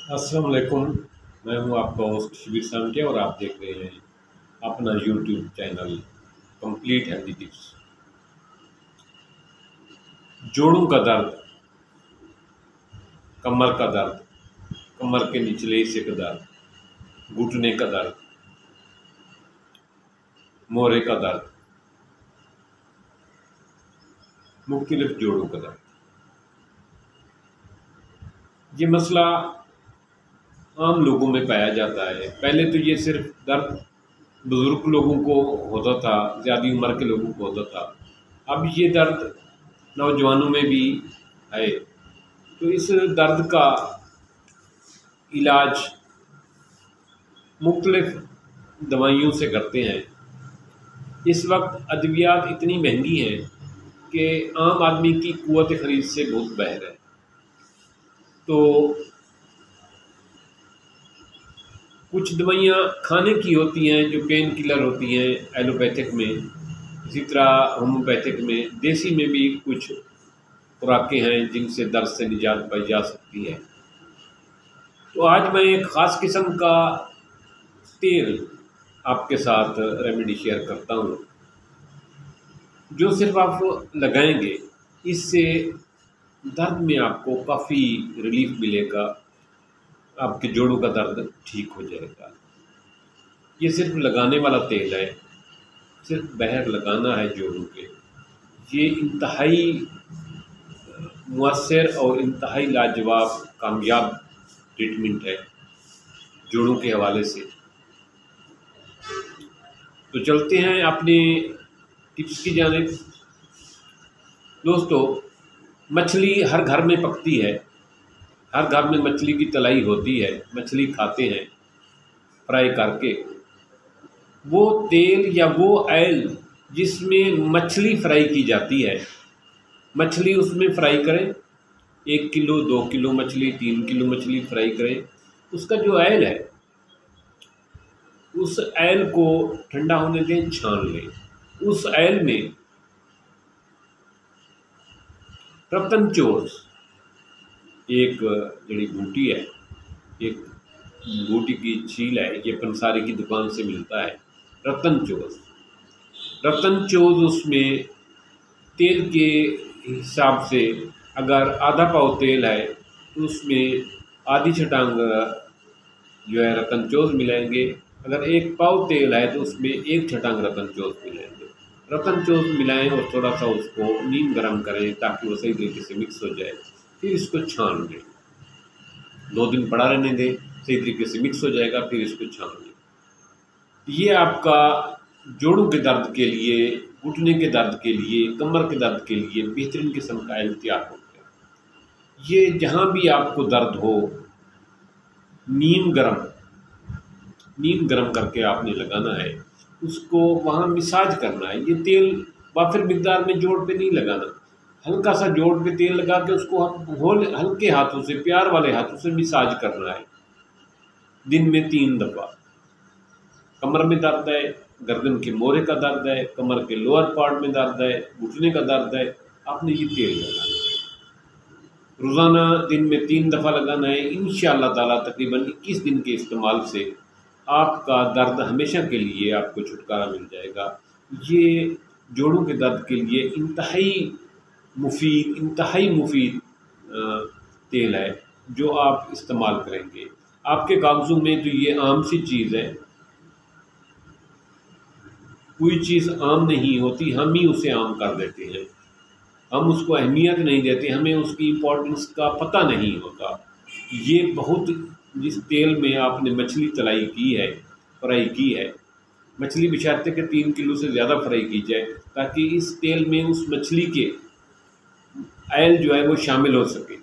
अस्सलाम वालेकुम। मैं हूं आपका होस्ट शिबिर सांटिया और आप देख रहे हैं अपना YouTube channel complete healthy tips. जोड़ों का दर्द, कमर का दर्द, कमर के निचले हिस्से का दर्द, घुटने का दर्द, मोहरे का दर्द, मुख्तलिफ जोड़ों का दर्द, ये मसला आम लोगों में पाया जाता है। पहले तो ये सिर्फ दर्द बुज़ुर्ग लोगों को होता था, ज़्यादा उम्र के लोगों को होता था। अब ये दर्द नौजवानों में भी है। तो इस दर्द का इलाज मुख्तलिफ दवाइयों से करते हैं। इस वक्त अद्वियात इतनी महंगी हैं कि आम आदमी की क़ुव्वत ख़रीद से बहुत बाहर है। तो कुछ दवाइयाँ खाने की होती हैं जो पेन किलर होती हैं एलोपैथिक में, इसी तरह होम्योपैथिक में, देसी में भी कुछ खुराकें हैं जिनसे दर्द से निजात पाई जा सकती है। तो आज मैं एक ख़ास किस्म का तेल आपके साथ रेमेडी शेयर करता हूँ जो सिर्फ आप लगाएंगे, इससे दर्द में आपको काफ़ी रिलीफ मिलेगा, आपके जोड़ों का दर्द ठीक हो जाएगा। ये सिर्फ लगाने वाला तेल है, सिर्फ बाहर लगाना है जोड़ों के। ये इंतहाई मुअस्सर और इंतहाई लाजवाब कामयाब ट्रीटमेंट है जोड़ों के हवाले से। तो चलते हैं अपने टिप्स की जानिब। दोस्तों, मछली हर घर में पकती है, हर घर में मछली की तलाई होती है, मछली खाते हैं फ्राई करके। वो तेल या वो ऑयल जिसमें मछली फ्राई की जाती है, मछली उसमें फ्राई करें। 1 किलो 2 किलो मछली, 3 किलो मछली फ्राई करें। उसका जो ऑयल है उस ऑयल को ठंडा होने दें, छान लें। उस ऑयल में रतन चोर्स, एक जड़ी बूटी है, एक बूटी की छील है, ये पंसारी की दुकान से मिलता है। रतन चोज उसमें तेल के हिसाब से अगर आधा पाव तेल है तो उसमें आधी छटांग जो है रतन चोज मिलाएंगे। अगर 1 पाव तेल है तो उसमें 1 छटांग रतन चोज मिलाएंगे। रतन चोज मिलाएं और थोड़ा सा उसको नीम गरम करें ताकि वो सही तरीके से मिक्स हो जाए। फिर इसको छान लें, 2 दिन पड़ा रहने दें, सही तरीके से मिक्स हो जाएगा। फिर इसको छान लें। ये आपका जोड़ों के दर्द के लिए, घुटने के दर्द के लिए, कमर के दर्द के लिए बेहतरीन किस्म का ऑयल तैयार हो गया। ये जहाँ भी आपको दर्द हो, नीम गरम करके आपने लगाना है, उसको वहाँ मिसाज करना है। ये तेल वाफिर मिकदार में जोड़ पे नहीं लगाना, हल्का सा जोड़ पे तेल लगा के उसको हल्के हाथों से, प्यार वाले हाथों से मिसाज करना है दिन में 3 दफ़ा। कमर में दर्द है, गर्दन के मोहरे का दर्द है, कमर के लोअर पार्ट में दर्द है, घुटने का दर्द है, आपने ये तेल लगाना है। रोज़ाना दिन में 3 दफ़ा लगाना है। इंशाअल्लाह ताला तकरीबन 21 दिन के इस्तेमाल से आपका दर्द हमेशा के लिए आपको छुटकारा मिल जाएगा। ये जोड़ों के दर्द के लिए इंतहाई मुफीद तेल है जो आप इस्तेमाल करेंगे। आपके कागज़ों में तो ये आम सी चीज़ है, कोई चीज़ आम नहीं होती, हम ही उसे आम कर देते हैं। हम उसको अहमियत नहीं देते, हमें उसकी इम्पोर्टेंस का पता नहीं होता। ये बहुत, जिस तेल में आपने मछली तलाई की है, फ्राई की है, मछली बशर्ते कि 3 किलो से ज़्यादा फ्राई की जाए ताकि इस तेल में उस मछली के ऑयल जो है वो शामिल हो सके।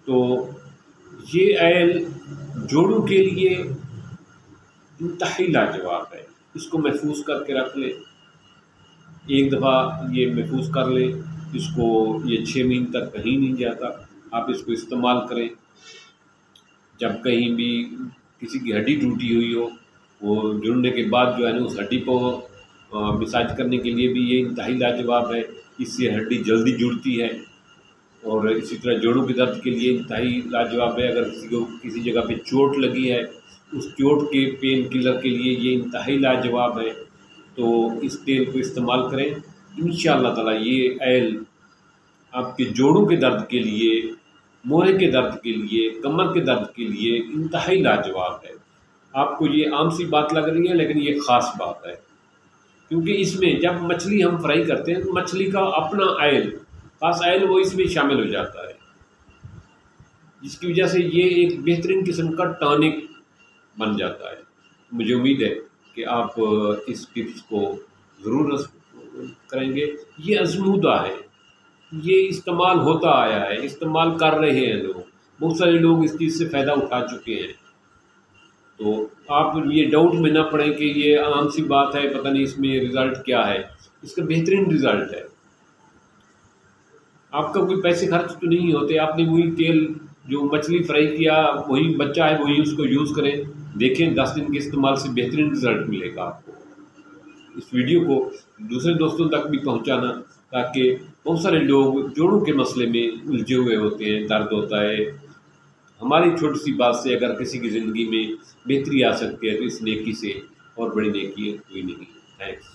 तो ये ऑयल जोड़ों के लिए इंतहाई लाजवाब है। इसको महफूज करके रख लें, 1 दफ़ा ये महफूज कर लें, इसको ये 6 महीने तक कहीं नहीं जाता। आप इसको इस्तेमाल करें। जब कहीं भी किसी की हड्डी टूटी हुई हो, वो जुड़ने के बाद जो है ना उस हड्डी को मसाज करने के लिए भी ये इंतहाई लाजवाब है। इससे हड्डी जल्दी जुड़ती है और इसी तरह जोड़ों के दर्द के लिए इंतहाई लाजवाब है। अगर किसी को किसी जगह पे चोट लगी है, उस चोट के पेन किलर के लिए ये इंतहाई लाजवाब है। तो इस तेल को इस्तेमाल करें, इंशाअल्लाह ताला ये ऑयल आपके जोड़ों के दर्द के लिए, मोहरे के दर्द के लिए, कमर के दर्द के लिए इंतहाई लाजवाब है। आपको ये आम सी बात लग रही है, लेकिन ये ख़ास बात है, क्योंकि इसमें जब मछली हम फ्राई करते हैं तो मछली का अपना ऑयल, खास ऑयल, वो इसमें शामिल हो जाता है, जिसकी वजह से ये एक बेहतरीन किस्म का टॉनिक बन जाता है। मुझे उम्मीद है कि आप इस टिप्स को ज़रूर करेंगे। ये आज़मूदा है, ये इस्तेमाल होता आया है, इस्तेमाल कर रहे हैं लोग, बहुत सारे लोग इस चीज़ से फ़ायदा उठा चुके हैं। तो आप ये डाउट में ना पड़ें कि ये आम सी बात है, पता नहीं इसमें रिज़ल्ट क्या है। इसका बेहतरीन रिज़ल्ट है। आपका कोई पैसे खर्च तो नहीं होते, आपने वही तेल जो मछली फ्राई किया वही बचा है, वही उसको यूज़ करें। देखें 10 दिन के इस्तेमाल से बेहतरीन रिज़ल्ट मिलेगा आपको। इस वीडियो को दूसरे दोस्तों तक भी पहुंचाना, ताकि बहुत सारे लोग जोड़ों के मसले में उलझे हुए होते हैं, दर्द होता है। हमारी छोटी सी बात से अगर किसी की ज़िंदगी में बेहतरी आ सकती है तो इस नेकी से और बड़ी नेकी कोई नहीं। थैंक्स।